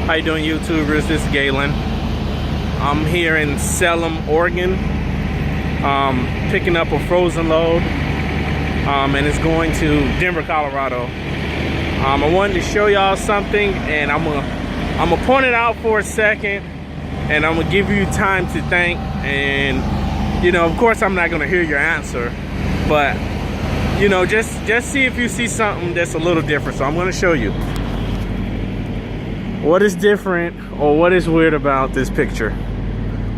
How you doing, YouTubers? This is Galen. I'm here in Salem, Oregon, picking up a frozen load, and it's going to Denver, Colorado. I wanted to show y'all something, and I'm gonna point it out for a second, and I'm gonna give you time to think. And you know, of course, I'm not gonna hear your answer, but you know, just see if you see something that's a little different. So I'm gonna show you what is different or what is weird about this picture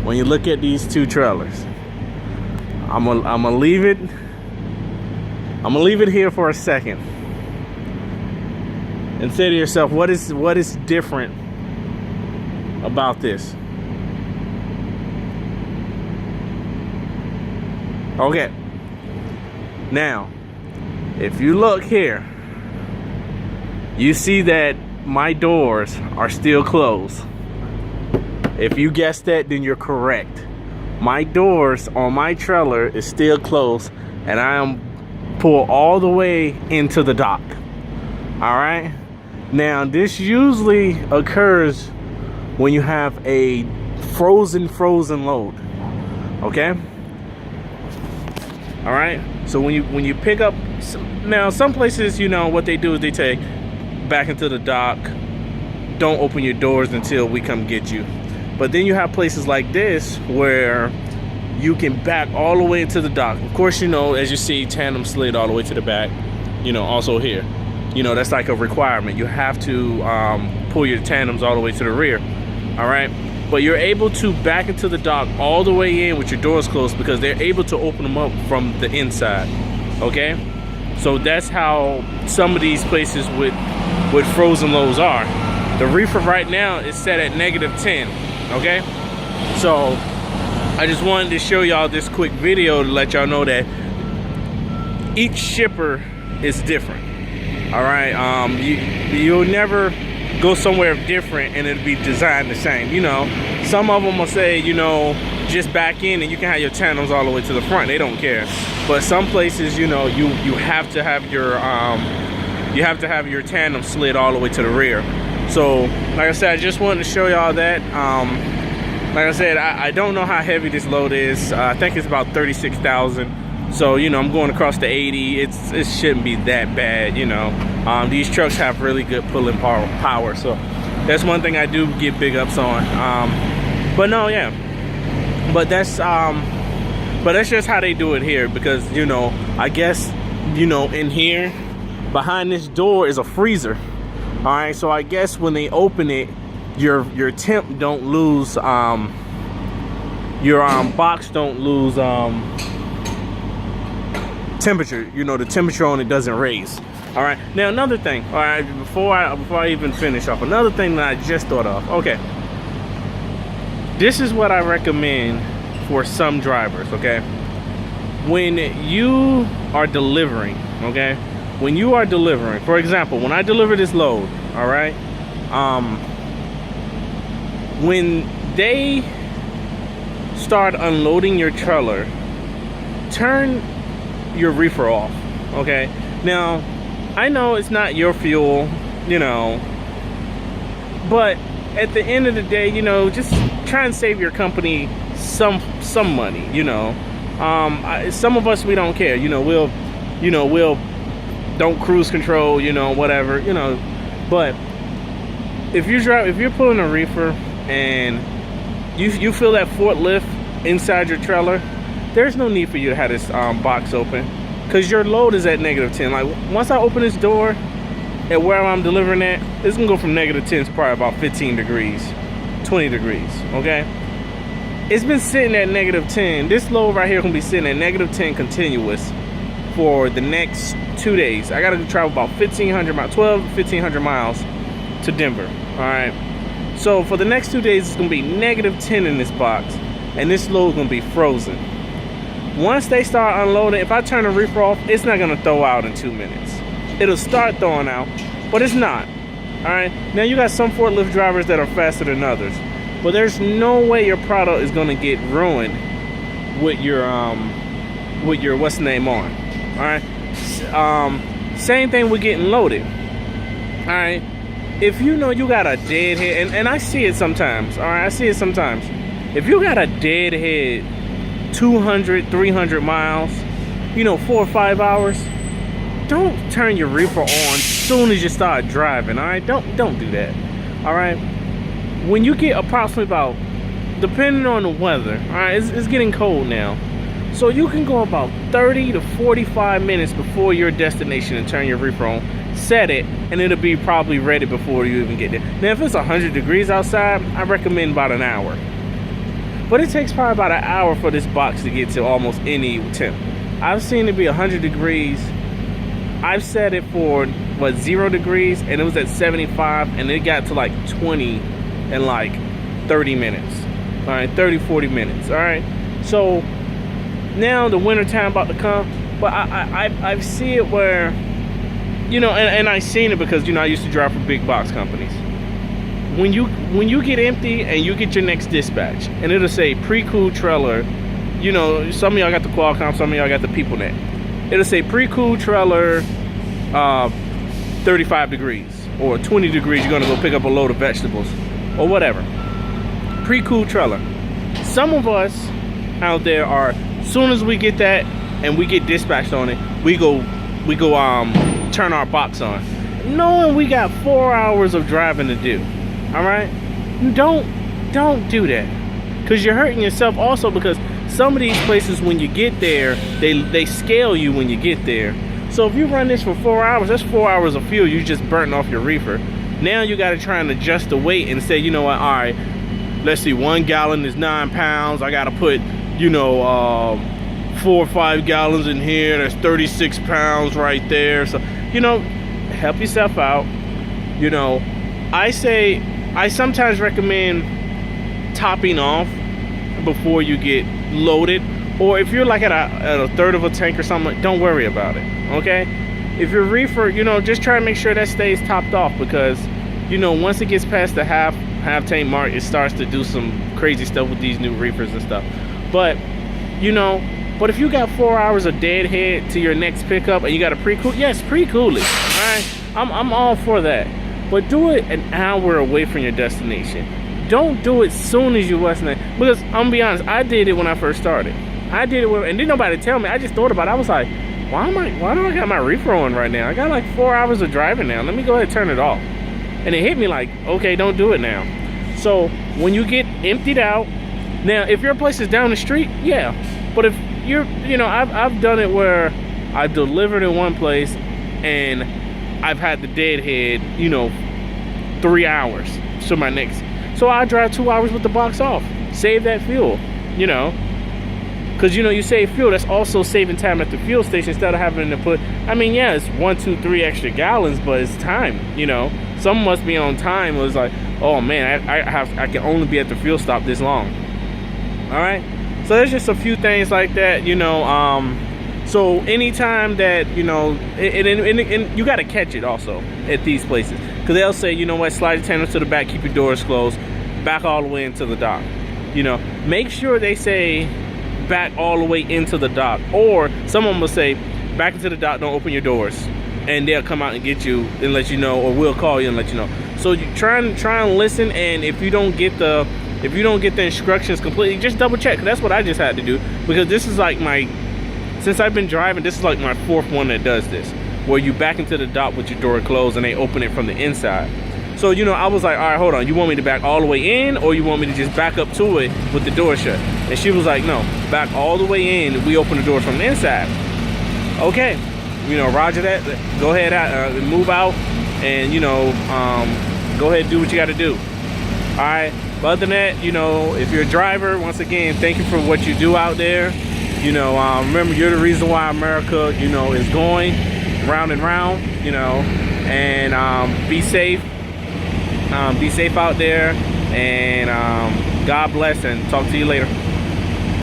when you look at these two trailers. I'm gonna leave it here for a second and say to yourself, what is different about this? Okay, now if you look here, you see that my doors are still closed. If you guessed that, then you're correct. My doors on my trailer is still closed, and I am pulled all the way into the dock. All right. Now, this usually occurs when you have a frozen load. Okay. All right. So when you pick up, now some places, you know what they do is they take back into the dock, don't open your doors until we come get you. But then you have places like this where you can back all the way into the dock. Of course, you know, as you see, tandem slid all the way to the back. You know, also here, you know, that's like a requirement. You have to pull your tandems all the way to the rear. All right, but you're able to back into the dock all the way in with your doors closed because they're able to open them up from the inside. Okay, so that's how some of these places with frozen loads are. The reefer right now is set at -10. Okay, so I just wanted to show y'all this quick video to let y'all know that each shipper is different. All right, you'll never go somewhere different and it'll be designed the same. You know, some of them will say, you know, just back in and you can have your tandems all the way to the front. They don't care. But some places, you know, you have to have your tandem slid all the way to the rear. So like I said, I just wanted to show y'all that. Like I said, I don't know how heavy this load is. I think it's about 36,000. So, you know, I'm going across the 80. It shouldn't be that bad, you know. These trucks have really good pulling power. So that's one thing I do give big ups on. But no, yeah. But that's just how they do it here, because, you know, I guess, you know, in here behind this door is a freezer. All right, so I guess when they open it, your temp don't lose, your box don't lose temperature. You know, the temperature on it doesn't raise. All right, now another thing, all right, before I even finish off, another thing that I just thought of. Okay, this is what I recommend for some drivers. Okay, when you are delivering, okay, when you are delivering, for example, when I deliver this load, all right, when they start unloading your trailer, turn your reefer off. Okay, now I know it's not your fuel, you know, but at the end of the day, you know, just try and save your company some money, you know. Some of us, we don't care, you know, we'll don't cruise control, you know, whatever, you know. But if you're pulling a reefer and you feel that forklift inside your trailer, there's no need for you to have this box open, because your load is at -10. Like, once I open this door at where I'm delivering at, it's gonna go from -10 to probably about 15 degrees, 20 degrees. Okay, it's been sitting at -10. This load right here gonna be sitting at -10 continuous for the next 2 days. I gotta travel about 1,500 miles, 12 to 1,500 miles to Denver. All right, so for the next 2 days, it's gonna be -10 in this box, and this load is gonna be frozen. Once they start unloading, if I turn the reefer off, it's not gonna throw out in 2 minutes. It'll start throwing out, but it's not. All right, now you got some forklift drivers that are faster than others, but there's no way your product is gonna get ruined with your what's the name on. All right, same thing with getting loaded. All right, if you know you got a deadhead, and I see it sometimes, all right, I see it sometimes. If you got a deadhead 200, 300 miles, 4 or 5 hours, don't turn your reefer on soon as you start driving, all right? Don't do that, all right? When you get approximately about, depending on the weather, all right, it's getting cold now. So you can go about 30 to 45 minutes before your destination and turn your reefer on, set it, and it'll be probably ready before you even get there. Now, if it's 100 degrees outside, I recommend about an hour. But it takes probably about an hour for this box to get to almost any temp. I've seen it be 100 degrees. I've set it for, 0 degrees, and it was at 75, and it got to like 20 in like 30 minutes. All right, 30, 40 minutes, all right? So now the winter time about to come, but I see it where, and I seen it because, I used to drive for big box companies. When you get empty and you get your next dispatch, and it'll say pre-cooled trailer, some of y'all got the Qualcomm, some of y'all got the PeopleNet. It'll say pre-cooled trailer, 35 degrees or 20 degrees. You're gonna go pick up a load of vegetables or whatever. Pre-cooled trailer. Some of us out there are, soon as we get that and we get dispatched on it, we go turn our box on, knowing we got 4 hours of driving to do. All right, don't do that, because you're hurting yourself also, because some of these places, when you get there, they scale you when you get there. So if you run this for 4 hours, that's 4 hours of fuel you just burnt off your reefer. Now you got to try and adjust the weight and say, all right, let's see, 1 gallon is 9 pounds. I got to put 4 or 5 gallons in here. That's 36 pounds right there. So help yourself out. I sometimes recommend topping off before you get loaded, or if you're like at a third of a tank or something, don't worry about it, okay? If your reefer, just try to make sure that stays topped off, because once it gets past the half tank mark, it starts to do some crazy stuff with these new reefers and stuff. But but if you got 4 hours of deadhead to your next pickup and you got a pre-cool, yes, pre-cool it, all right? I'm all for that. But do it an hour away from your destination. Don't do it soon as you wasn't there. Because I'm gonna be honest, I did it when I first started. I did it and didn't nobody tell me. I just thought about it. I was like, why do I got my reefer on right now? I got like 4 hours of driving now. Let me go ahead and turn it off. And it hit me like, okay, don't do it now. So when you get emptied out, now if your place is down the street, yeah. But if you're, I've done it where I delivered in one place and I've had the deadhead, 3 hours to my next. So I drive 2 hours with the box off. Save that fuel, because you save fuel. That's also saving time at the fuel station instead of having to put. I mean, yeah, it's 1, 2, 3 extra gallons, but it's time. Some must be on time. It was like, oh man, I can only be at the fuel stop this long. All right. So there's just a few things like that, So anytime that, and you got to catch it also at these places. Because they'll say, what, slide your tandem to the back, keep your doors closed, back all the way into the dock. Make sure they say back all the way into the dock. Or someone will say, back into the dock, don't open your doors. And they'll come out and get you and let you know, or we'll call you and let you know. So you try and listen, and if you don't get the instructions completely, just double check. 'Cause that's what I just had to do, because this is like since I've been driving, this is like my 4th one that does this, where you back into the dock with your door closed and they open it from the inside. So I was like, all right, hold on, you want me to back all the way in, or you want me to just back up to it with the door shut? And she was like, no, back all the way in, and we open the doors from the inside. Okay, roger that. Go ahead out, move out, and go ahead and do what you got to do. All right. But other than that, if you're a driver, once again, thank you for what you do out there. Remember, you're the reason why America, is going round and round, and be safe. Be safe out there, and God bless, and talk to you later.